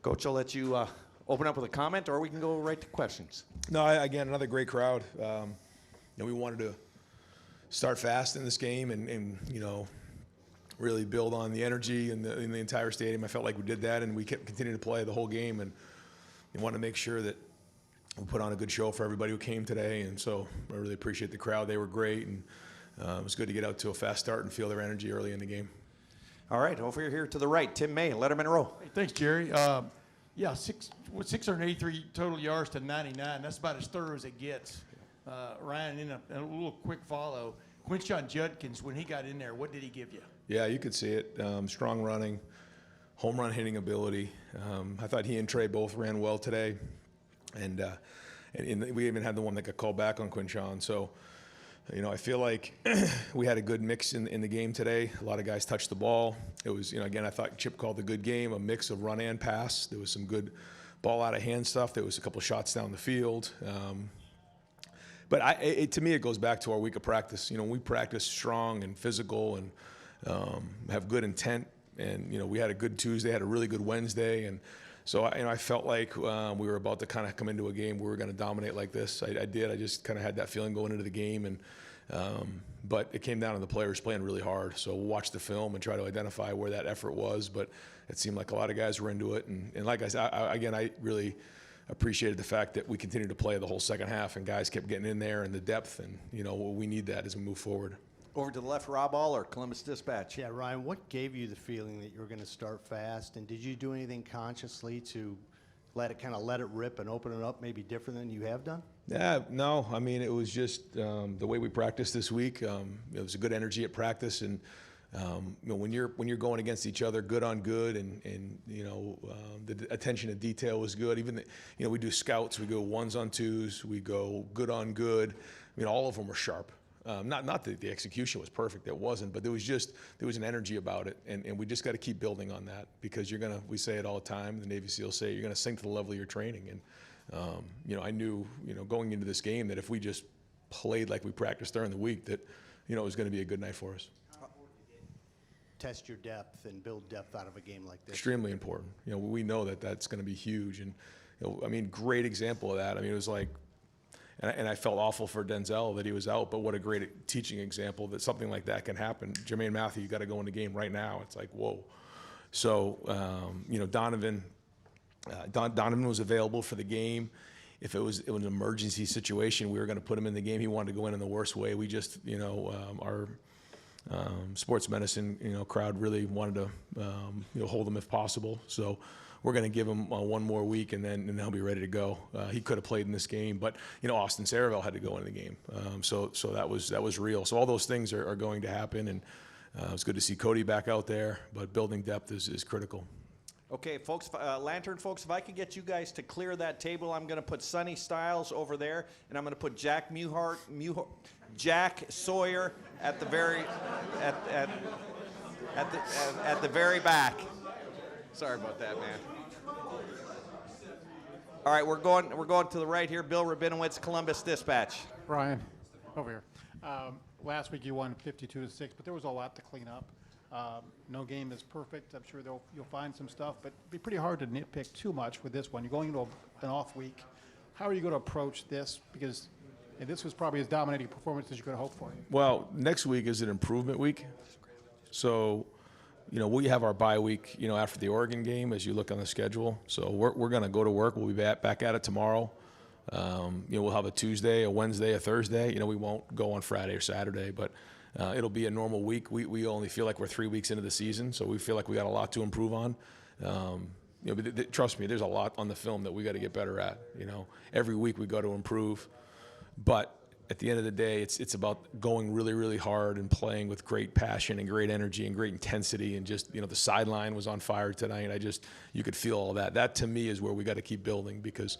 Coach, I'll let you open up with a comment, or we can go right to questions. No, again, another great crowd. We wanted to start fast in this game and really build on the energy in the entire stadium. I felt like we did that, and we kept continuing to play the whole game, and we wanted to make sure that we put on a good show for everybody who came today. And so I really appreciate the crowd. They were great, and it was good to get out to a fast start and feel their energy early in the game. All right, over here to the right, Tim May, Letterman Row. Hey, thanks, Jerry. 683 total yards to 99. That's about as thorough as it gets. Ryan, in a little quick follow, Quinshon Judkins, when he got in there, what did he give you? Yeah, you could see it. Strong running, home run hitting ability. I thought he and Trey both ran well today. And we even had the one that got called back on Quinshon. So, I feel like we had a good mix in the game today. A lot of guys touched the ball. It was, again, I thought Chip called a good game, a mix of run and pass. There was some good ball out of hand stuff. There was a couple shots down the field. But to me, it goes back to our week of practice. We practice strong and physical and have good intent. And, we had a good Tuesday, had a really good Wednesday. And so, I felt like we were about to kind of come into a game where we were going to dominate like this. I did. I just kind of had that feeling going into the game. And but it came down to the players playing really hard. So we'll watch the film and try to identify where that effort was. But it seemed like a lot of guys were into it. And like I said, I really appreciated the fact that we continued to play the whole second half and guys kept getting in there and the depth. And, we need that as we move forward. Over to the left, Rob Aller, Columbus Dispatch. Yeah, Ryan, what gave you the feeling that you were going to start fast? And did you do anything consciously to let it rip and open it up maybe different than you have done? Yeah, no. I mean, it was just the way we practiced this week. It was a good energy at practice. And, when you're going against each other good on good and the attention to detail was good. Even, we do scouts. We go ones on twos. We go good on good. I mean, all of them were sharp. Not that the execution was perfect, it wasn't, but there was an energy about it, and we just got to keep building on that because we say it all the time, the Navy SEALs say you're going to sink to the level of your training, and I knew, going into this game that if we just played like we practiced during the week that, it was going to be a good night for us. Test your depth and build depth out of a game like this. Extremely important. We know that that's going to be huge, and great example of that. It was like, and I felt awful for Denzel that he was out, but what a great teaching example that something like that can happen. Jermaine Matthew, you got to go in the game right now. It's like, whoa. So, Donovan was available for the game. If it was an emergency situation, we were going to put him in the game. He wanted to go in the worst way. We just, our sports medicine, crowd really wanted to, hold him if possible. So we're going to give him one more week, and then he'll be ready to go. He could have played in this game, but Austin Saraville had to go in the game. So that was real. So all those things are going to happen, and it's good to see Cody back out there. But building depth is critical. Okay, folks, Lantern folks, if I could get you guys to clear that table, I'm going to put Sonny Styles over there, and I'm going to put Jack Jack Sawyer at the very at the very back. Sorry about that, man. All right, we're going to the right here. Bill Rabinowitz, Columbus Dispatch. Ryan, over here. Last week you won 52-6, but there was a lot to clean up. No game is perfect. I'm sure you'll find some stuff, but it'd be pretty hard to nitpick too much with this one. You're going into an off week. How are you going to approach this? Because this was probably as dominating a performance as you could have hoped for. Well, next week is an improvement week. So, we have our bye week, after the Oregon game as you look on the schedule. So we're going to go to work. We'll be back at it tomorrow. We'll have a Tuesday, a Wednesday, a Thursday. We won't go on Friday or Saturday, but it'll be a normal week. We only feel like we're 3 weeks into the season, so we feel like we got a lot to improve on. But trust me, there's a lot on the film that we got to get better at. Every week we got to improve, but at the end of the day, it's about going really, really hard and playing with great passion and great energy and great intensity. And just, the sideline was on fire tonight. You could feel all that. That to me is where we got to keep building, because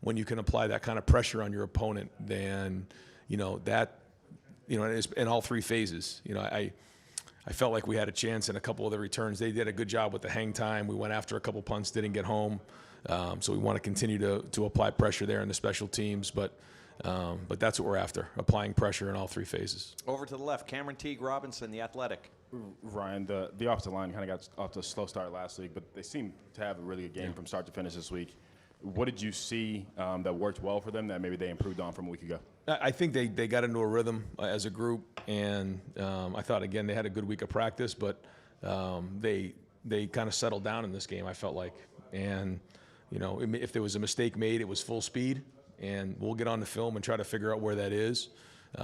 when you can apply that kind of pressure on your opponent, then, in all three phases, I felt like we had a chance in a couple of the returns. They did a good job with the hang time. We went after a couple punts, didn't get home. So we want to continue to apply pressure there in the special teams. But that's what we're after, applying pressure in all three phases. Over to the left, Cameron Teague Robinson, The Athletic. Ryan, the offensive line kind of got off to a slow start last week, but they seem to have a really good game from start to finish this week. What did you see that worked well for them that maybe they improved on from a week ago? I think they got into a rhythm as a group, and I thought, again, they had a good week of practice, but they kind of settled down in this game, I felt like. And, if there was a mistake made, it was full speed, and we'll get on the film and try to figure out where that is.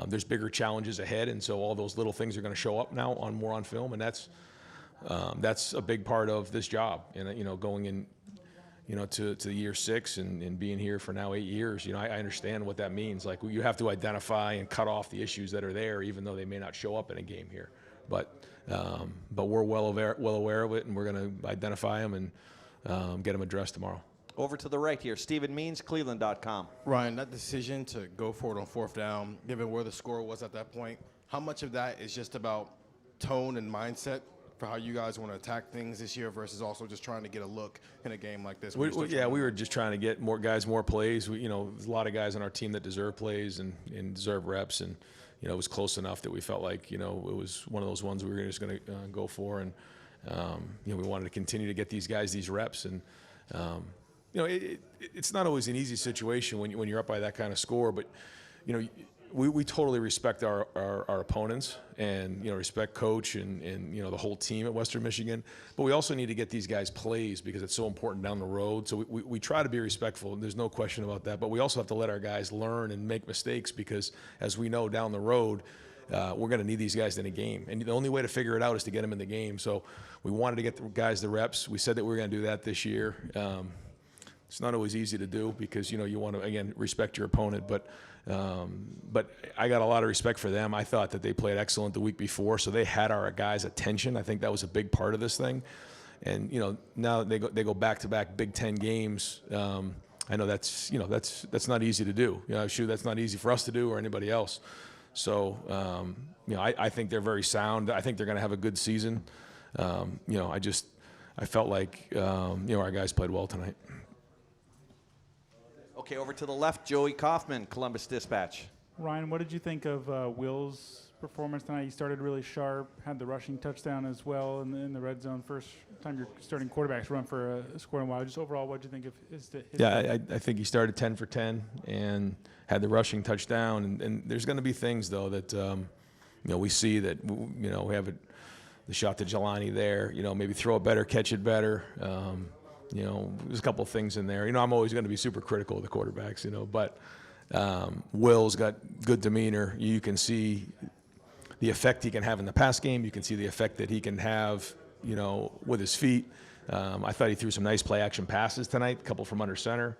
There's bigger challenges ahead, and so all those little things are going to show up now more on film, and that's a big part of this job. And, going in, to year 6 and being here for now 8 years, I understand what that means. Like, you have to identify and cut off the issues that are there, even though they may not show up in a game here. But we're well aware of it, and we're going to identify them and get them addressed tomorrow. Over to the right here, Stephen Means, Cleveland.com. Ryan, that decision to go for it on 4th down, given where the score was at that point, how much of that is just about tone and mindset for how you guys want to attack things this year versus also just trying to get a look in a game like this? We were just trying to get more plays. There's a lot of guys on our team that deserve plays and deserve reps, and it was close enough that we felt like it was one of those ones we were just going to go for, and we wanted to continue to get these guys these reps, and it's not always an easy situation when you're up by that kind of score, but we totally respect our opponents and respect coach and the whole team at Western Michigan, but we also need to get these guys plays because it's so important down the road. So we try to be respectful, and there's no question about that, but we also have to let our guys learn and make mistakes because, as we know, down the road we're going to need these guys in a game, and the only way to figure it out is to get them in the game. So we wanted to get the guys the reps. We said that we were going to do that this year. It's not always easy to do because you want to, again, respect your opponent, but I got a lot of respect for them. I thought that they played excellent the week before, so they had our guys' attention. I think that was a big part of this thing, and now they go back-to-back Big Ten games. I know that's not easy to do. That's not easy for us to do or anybody else. So I think they're very sound. I think they're going to have a good season. I felt like our guys played well tonight. Okay, over to the left, Joey Kaufman, Columbus Dispatch. Ryan, what did you think of Will's performance tonight? He started really sharp, had the rushing touchdown as well in the red zone. First time your starting quarterbacks run for a score in a while. Just overall, what did you think of his I think he started 10 for 10 and had the rushing touchdown. And there's going to be things, though, that we see that we have the shot to Jelani there. Maybe throw it better, catch it better. There's a couple of things in there. I'm always going to be super critical of the quarterbacks, but Will's got good demeanor. You can see the effect he can have in the pass game. You can see the effect that he can have, with his feet. I thought he threw some nice play-action passes tonight, a couple from under center.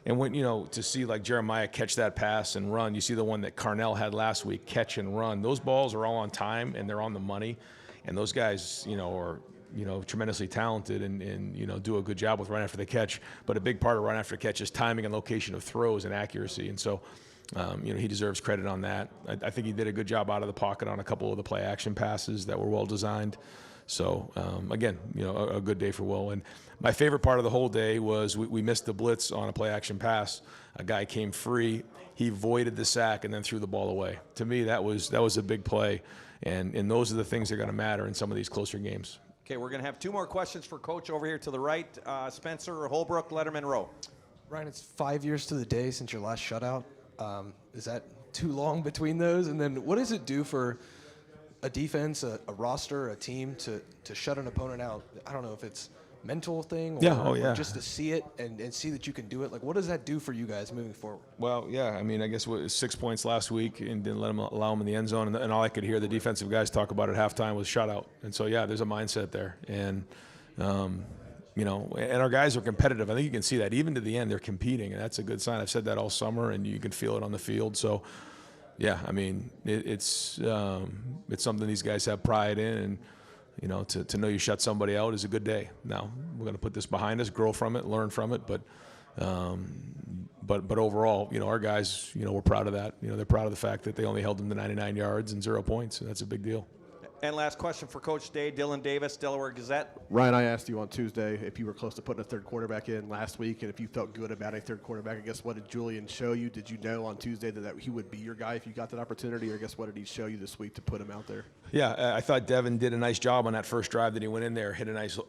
And when, to see like Jeremiah catch that pass and run, you see the one that Carnell had last week, catch and run. Those balls are all on time and they're on the money. And those guys, are tremendously talented and do a good job with run after the catch. But a big part of run after the catch is timing and location of throws and accuracy. And so, he deserves credit on that. I think he did a good job out of the pocket on a couple of the play action passes that were well designed. So, again, a good day for Will. And my favorite part of the whole day was we missed the blitz on a play action pass. A guy came free. He voided the sack and then threw the ball away. To me, that was a big play. And those are the things that are going to matter in some of these closer games. Okay, we're going to have 2 more questions for Coach over here to the right. Spencer Holbrook, Letterman Row. Ryan, it's 5 years to the day since your last shutout. Is that too long between those? And then what does it do for a defense, a roster, a team to shut an opponent out? I don't know if it's mental thing or, or just to see it and see that you can do it. Like, what does that do for you guys moving forward? Well, yeah, I mean, I guess 6 points last week and didn't allow them in the end zone. And all I could hear the defensive guys talk about at halftime was shutout. And so, yeah, there's a mindset there. And, and our guys are competitive. I think you can see that. Even to the end, they're competing, and that's a good sign. I've said that all summer, and you can feel it on the field. So, yeah, I mean, it's something these guys have pride in, and to know you shut somebody out is a good day. Now we're going to put this behind us, grow from it, learn from it, but overall, our guys, we're proud of that. They're proud of the fact that they only held them to 99 yards and 0 points, and that's a big deal. And last question for Coach Day, Dylan Davis, Delaware Gazette. Ryan, I asked you on Tuesday if you were close to putting a third quarterback in last week and if you felt good about a third quarterback. I guess what did Julian show you? Did you know on Tuesday that he would be your guy if you got that opportunity? Or I guess what did he show you this week to put him out there? Yeah, I thought Devin did a nice job on that first drive that he went in there, hit a nice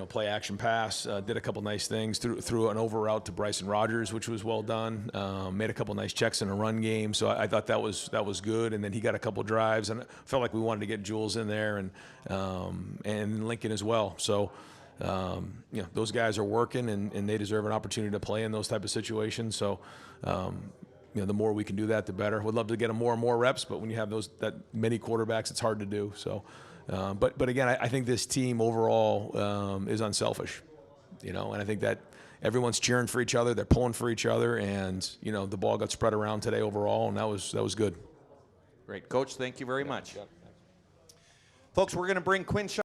play action pass, did a couple nice things, threw an over route to Bryson Rogers, which was well done, made a couple nice checks in a run game. So I thought that was good. And then he got a couple drives, and I felt like we wanted to get Jules in there and Lincoln as well. So those guys are working, and they deserve an opportunity to play in those type of situations. So the more we can do that, the better. We'd love to get them more and more reps, but when you have that many quarterbacks, it's hard to do. So, but again, I think this team overall is unselfish, and I think that everyone's cheering for each other, they're pulling for each other, and the ball got spread around today overall, and that was good. Great, Coach. Thank you very much, folks. We're going to bring Quinshon